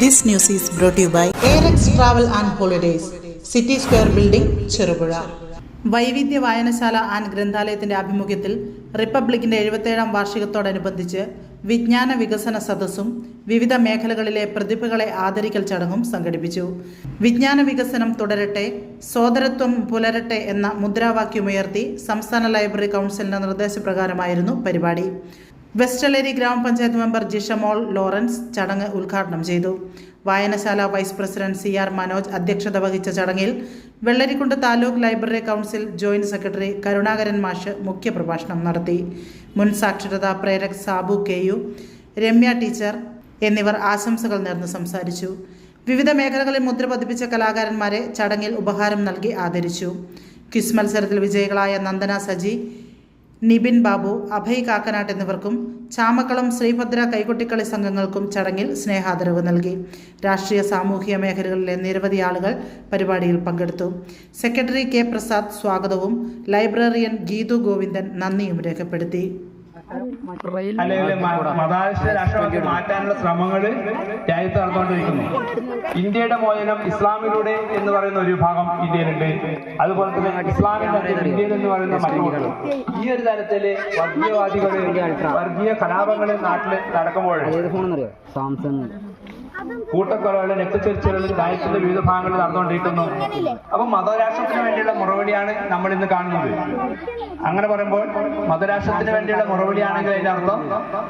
This news is brought to you by ARX Travel and Holidays, City Square Building, Cherubura. വൈവിധ്യ വായനശാല and ഗ്രന്ഥാലയത്തിന്റെ ആഭിമുഖ്യത്തിൽ റിപ്പബ്ലിക്കിന്റെ 77ാം വാർഷികത്തോടനുബന്ധിച്ച് വിജ്ഞാന വികസന സദസ്സും വിവിധ മേഖലകളിലെ പ്രതിഭകളെ ആദരിക്കൽ ചടങ്ങും സംഘടിപ്പിച്ചു. വിജ്ഞാന വികസനം തുടരട്ടെ, സോദരത്വം പുലരട്ടെ എന്ന മുദ്രാവാക്യമുയർത്തി സംസ്ഥാന ലൈബ്രറി കൗൺസിലിന്റെ നിർദ്ദേശപ്രകാരമായിരുന്നു പരിപാടി. വെസ്റ്റലേരി ഗ്രാമപഞ്ചായത്ത് മെമ്പർ ജിഷമോൾ ലോറൻസ് ചടങ്ങ് ഉദ്ഘാടനം ചെയ്തു. വായനശാല വൈസ് പ്രസിഡന്റ് CR മനോജ് അധ്യക്ഷത വഹിച്ച ചടങ്ങിൽ Vellarikkundu taluk library council joint secretary Karunakaran മാഷ് മുഖ്യപ്രഭാഷണം നടത്തി. മുൻ സാക്ഷരതാ പ്രേരക് സാബു KU, രമ്യ ടീച്ചർ എന്നിവർ ആശംസകൾ നേർന്ന് സംസാരിച്ചു. വിവിധ മേഖലകളിൽ മുദ്ര പതിപ്പിച്ച കലാകാരന്മാരെ ചടങ്ങിൽ ഉപഹാരം നൽകി ആദരിച്ചു. ക്വിസ് മത്സരത്തിൽ വിജയികളായ നന്ദന സജി, നിബിൻ ബാബു, അഭയ് കാക്കനാട്ട് എന്നിവർക്കും ചാമക്കളം ശ്രീഭദ്ര കൈകൊട്ടിക്കളി സംഘങ്ങൾക്കും ചടങ്ങിൽ സ്നേഹാദരവ് നൽകി. രാഷ്ട്രീയ സാമൂഹിക മേഖലകളിലെ നിരവധി ആളുകൾ പരിപാടിയിൽ പങ്കെടുത്തു. സെക്രട്ടറി K പ്രസാദ് സ്വാഗതവും ലൈബ്രറിയൻ ഗീതു ഗോവിന്ദൻ നന്ദിയും രേഖപ്പെടുത്തി. അല്ലെങ്കിൽ മതാശ്ര രാഷ്ട്രമാക്കി മാറ്റാനുള്ള ശ്രമങ്ങൾ രാജ്യത്ത് നടന്നുകൊണ്ടിരിക്കുന്നു. ഇന്ത്യയുടെ മോചനം ഇസ്ലാമിലൂടെ എന്ന് പറയുന്ന ഒരു വിഭാഗം ഇന്ത്യയിലുണ്ട്. അതുപോലെ തന്നെ ഇസ്ലാമിന്റെ ഇന്ത്യയിൽ എന്ന് പറയുന്ന മറ്റൊരു. ഈ ഒരു തരത്തില് വർഗീയവാദികള് വർഗീയ കലാപങ്ങള് നാട്ടില് നടക്കുമ്പോൾ കൂട്ടക്കൊലകളും രക്തച്ചൊരിച്ചിലുകളും രാജ്യത്തിന്റെ വിവിധ ഭാഗങ്ങളിൽ നടന്നുകൊണ്ടിരിക്കുന്നു. അപ്പൊ മതരാഷ്ട്രത്തിന് വേണ്ടിയുള്ള മറുപടിയാണ് നമ്മൾ ഇന്ന് കാണുന്നത്. അങ്ങനെ പറയുമ്പോൾ മതരാഷ്ട്രത്തിന് വേണ്ടിയുള്ള മറുപടിയാണെങ്കിൽ അതിന്റെ അർത്ഥം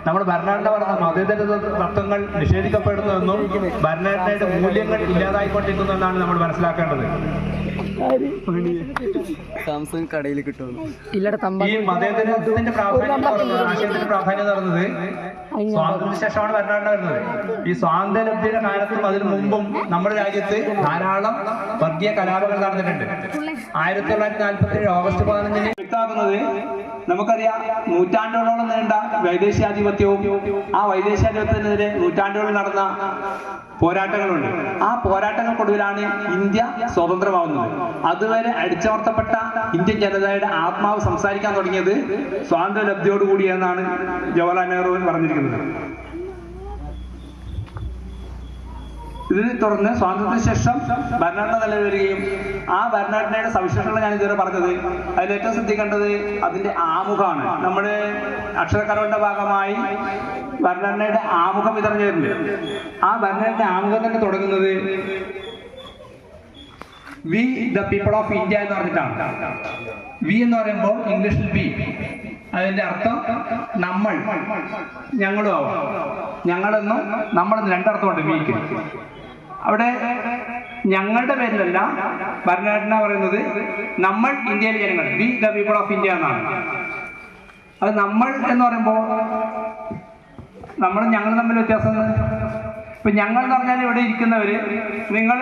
നമ്മൾ ഭരണഘടന പറഞ്ഞ മതേതര തത്വങ്ങൾ നിഷേധിക്കപ്പെടുന്നുവെന്നും ഭരണഘടനയുടെ മൂല്യങ്ങൾ ഇല്ലാതായിക്കൊണ്ടിരിക്കുന്നു എന്നാണ് നമ്മൾ മനസ്സിലാക്കേണ്ടത്. കടയിൽ കിട്ടും. ഈ മതേതരത്വത്തിന്റെ ആശയത്തിന്റെ പ്രാധാന്യം നടന്നത് സ്വാതന്ത്ര്യത്തിന് ശേഷമാണ് ഭരണഘടന വരുന്നത്. ഈ സ്വാതന്ത്ര്യലബ്ധിയുടെ കാലത്തും അതിനു മുമ്പും നമ്മുടെ രാജ്യത്ത് ധാരാളം വർഗീയ കലാപങ്ങൾ നടന്നിട്ടുണ്ട്. 1947 ഓഗസ്റ്റ് 15 വ്യക്തമാക്കുന്നത് നമുക്കറിയാം, നൂറ്റാണ്ടുകളോളം നീണ്ട വൈദേശികാധിപത്യവും ആ വൈദേശികാധിപത്യത്തിനെതിരെ നൂറ്റാണ്ടുകളിൽ നടന്ന പോരാട്ടങ്ങളുണ്ട്. ആ പോരാട്ടങ്ങൾക്കൊടുവിലാണ് ഇന്ത്യ സ്വതന്ത്രമാവുന്നത്. അതുവരെ അടിച്ചമർത്തപ്പെട്ട ഇന്ത്യൻ ജനതയുടെ ആത്മാവ് സംസാരിക്കാൻ തുടങ്ങിയത് സ്വാതന്ത്ര്യലബ്ധിയോടുകൂടി എന്നാണ് ജവഹർലാൽ നെഹ്റു പറഞ്ഞിരിക്കുന്നത്. ഇതിനെ തുടർന്ന് സ്വാതന്ത്ര്യത്തിന് ശേഷം ഭരണഘടന നിലവിൽ വരികയും ആ ഭരണഘടനയുടെ സവിശേഷതകൾ ഞാൻ ഇതുവരെ പറഞ്ഞത്, അതിലേറ്റവും ശ്രദ്ധിക്കേണ്ടത് അതിന്റെ ആമുഖമാണ്. നമ്മുടെ അക്ഷരക്കലകളുടെ ഭാഗമായി ഭരണഘടനയുടെ ആമുഖം വിതരണം ചെയ്തിട്ടുണ്ട്. ആ ഭരണഘടനയുടെ ആമുഖം തന്നെ തുടങ്ങുന്നത് we the people of India എന്ന് പറഞ്ഞിട്ടാണ്. വി എന്ന് പറയുമ്പോൾ ഇംഗ്ലീഷിൽ ബി, അതിന്റെ അർത്ഥം നമ്മൾ, ഞങ്ങളും ആവാം. ഞങ്ങളെന്നും നമ്മളെന്ന് രണ്ടർത്ഥമുണ്ട് വിക്ക്. അവിടെ ഞങ്ങളുടെ പേരിലല്ല ഭരണഘടന പറയുന്നത് നമ്മൾ ഇന്ത്യയിലെ ജനങ്ങൾ, we the people of India എന്നാണ്. അത് നമ്മൾ എന്ന് പറയുമ്പോൾ നമ്മൾ ഞങ്ങൾ തമ്മിൽ വ്യത്യാസം. ഇപ്പൊ ഞങ്ങൾ എന്ന് പറഞ്ഞാൽ ഇവിടെ ഇരിക്കുന്നവര്, നിങ്ങൾ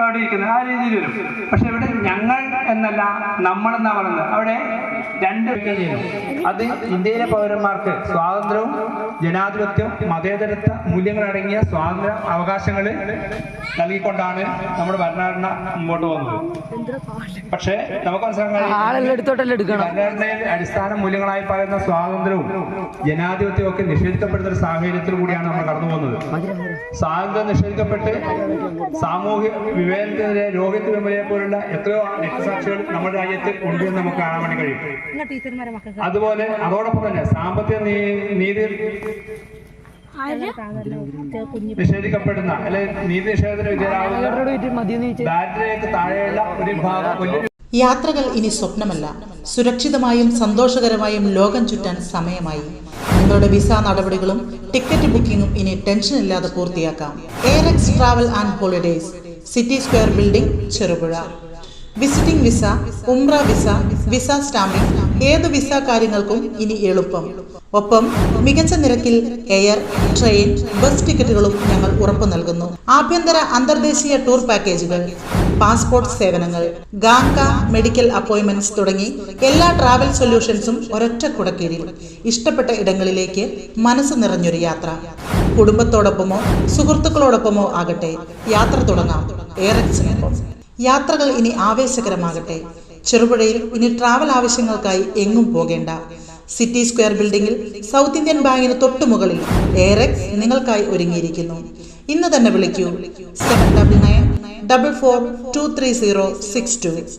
അവിടെ ഇരിക്കുന്നത് ആ രീതിയിൽ വരും. പക്ഷെ ഇവിടെ ഞങ്ങൾ എന്നല്ല നമ്മളെന്നാ പറയുന്നത്. അവിടെ രണ്ട് അത് ഇന്ത്യയിലെ പൗരന്മാർക്ക് സ്വാതന്ത്ര്യവും ജനാധിപത്യവും മതേതരത്വ മൂല്യങ്ങളടങ്ങിയ സ്വാതന്ത്ര്യ അവകാശങ്ങൾ നൽകിക്കൊണ്ടാണ് നമ്മുടെ ഭരണഘടന മുമ്പോട്ട് പോകുന്നത്. പക്ഷേ നമുക്ക് മനസ്സിലാക്കാൻ ഭരണഘടനയിൽ അടിസ്ഥാന മൂല്യങ്ങളായി പറയുന്ന സ്വാതന്ത്ര്യവും ജനാധിപത്യവും ഒക്കെ നിഷേധിക്കപ്പെടുന്ന ഒരു സാഹചര്യത്തിൽ കൂടിയാണ് നമ്മൾ കടന്നു പോകുന്നത്. സ്വാതന്ത്ര്യം നിഷേധിക്കപ്പെട്ട് സാമൂഹ്യ വിവേചനത്തിനെതിരെ രോഹിത് വെമുലയെ പോലുള്ള എത്രയോ രക്തസാക്ഷികൾ നമ്മുടെ രാജ്യത്ത് ഉണ്ട് എന്ന് നമുക്ക് കാണാൻ വേണ്ടി കഴിയും. അതുപോലെ അതോടൊപ്പം തന്നെ സാമ്പത്തിക നീതി നിഷേധിക്കപ്പെടുന്ന അല്ലെങ്കിൽ നീതി നിഷേധത്തിന് വിധേയരാകുന്ന ദാരിദ്ര്യക്ക് താഴെയുള്ള ഒരു വിഭാഗം. യാത്രകൾ ഇനി സ്വപ്നമല്ല, സുരക്ഷിതമായും സന്തോഷകരമായും ലോകം ചുറ്റാൻ സമയമായി. നിങ്ങളുടെ വിസ നടപടികളും ടിക്കറ്റ് ബുക്കിംഗും ഇനി ടെൻഷൻ ഇല്ലാതെ പൂർത്തിയാക്കാം. ARX travel and holidays, city square building, Cherupuzha. Visiting visa, Umrah visa, visa stamping, ഏത് വിസ കാര്യങ്ങൾക്കും ഇനി എളുപ്പം. ഒപ്പം മികച്ച നിരക്കിൽ എയർ, ട്രെയിൻ, ബസ് ടിക്കറ്റുകളും ഞങ്ങൾ ഉറപ്പു നൽകുന്നു. ആഭ്യന്തര അന്തർദേശീയ ടൂർ പാക്കേജുകൾ, പാസ്പോർട്ട് സേവനങ്ങൾ, ഗാങ്ക മെഡിക്കൽ അപ്പോയിന്റ്മെന്റ്സ് തുടങ്ങി എല്ലാ ട്രാവൽ സൊല്യൂഷൻസും ഒരൊറ്റ കുടക്കീഴിൽ. ഇഷ്ടപ്പെട്ട ഇടങ്ങളിലേക്ക് മനസ്സ് നിറഞ്ഞൊരു യാത്ര. കുടുംബത്തോടൊപ്പമോ സുഹൃത്തുക്കളോടൊപ്പമോ ആകട്ടെ, യാത്ര തുടങ്ങാം ARXനൊപ്പം. യാത്രകൾ ഇനി ആവേശകരമാകട്ടെ. ചെറുപുഴയിൽ ഇനി ട്രാവൽ ആവശ്യങ്ങൾക്കായി എങ്ങും പോകേണ്ട. സിറ്റി സ്ക്വയർ ബിൽഡിംഗിൽ സൗത്ത് ഇന്ത്യൻ ബാങ്കിന് തൊട്ടുമുകളിൽ ARX നിങ്ങൾക്കായി ഒരുങ്ങിയിരിക്കുന്നു. ഇന്ന് തന്നെ വിളിക്കൂ 7994423062.